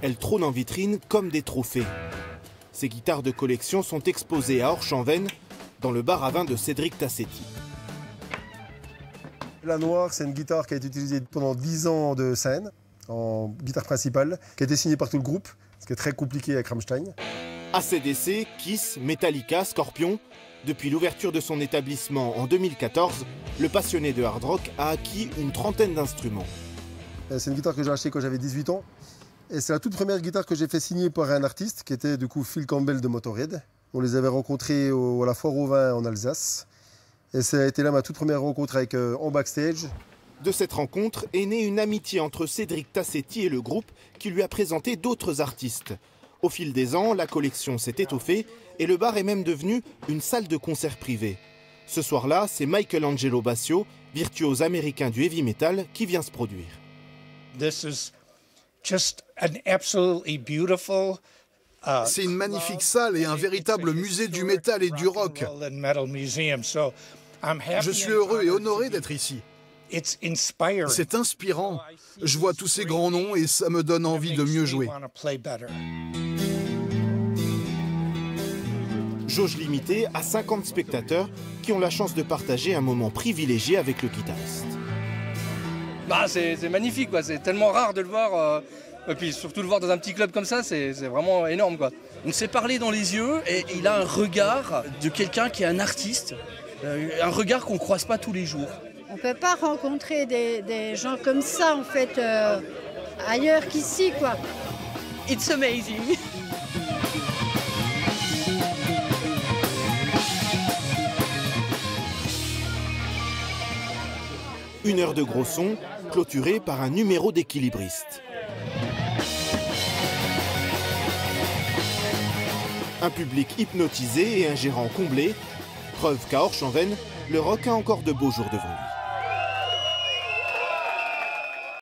Elles trônent en vitrine comme des trophées. Ces guitares de collection sont exposées à Orchamps-Vennes, dans le bar à vin de Cédric Tassetti. La noire, c'est une guitare qui a été utilisée pendant 10 ans de scène, en guitare principale, qui a été signée par tout le groupe, ce qui est très compliqué avec Rammstein. AC/DC, Kiss, Metallica, Scorpion. Depuis l'ouverture de son établissement en 2014, le passionné de hard rock a acquis une trentaine d'instruments. C'est une guitare que j'ai achetée quand j'avais 18 ans. Et c'est la toute première guitare que j'ai fait signer par un artiste, qui était du coup Phil Campbell de Motorhead. On les avait rencontrés à la Foire au Vin en Alsace. Et ça a été là ma toute première rencontre avec en backstage. De cette rencontre est née une amitié entre Cédric Tassetti et le groupe qui lui a présenté d'autres artistes. Au fil des ans, la collection s'est étoffée et le bar est même devenu une salle de concert privée. Ce soir-là, c'est Michelangelo Bassio, virtuose américain du heavy metal, qui vient se produire. C'est une magnifique salle et un véritable musée du métal et du rock. Je suis heureux et honoré d'être ici. C'est inspirant. Je vois tous ces grands noms et ça me donne envie de mieux jouer. Jauge limitée à 50 spectateurs qui ont la chance de partager un moment privilégié avec le guitariste. C'est magnifique, c'est tellement rare de le voir. Et puis surtout le voir dans un petit club comme ça, c'est vraiment énorme, quoi. On s'est parlé dans les yeux et il a un regard de quelqu'un qui est un artiste, un regard qu'on ne croise pas tous les jours. On ne peut pas rencontrer des gens comme ça, en fait, ailleurs qu'ici, quoi. It's amazing. Une heure de gros son, clôturée par un numéro d'équilibriste. Un public hypnotisé et un gérant comblé, preuve qu'à Orchamps-Vennes, le rock a encore de beaux jours devant lui.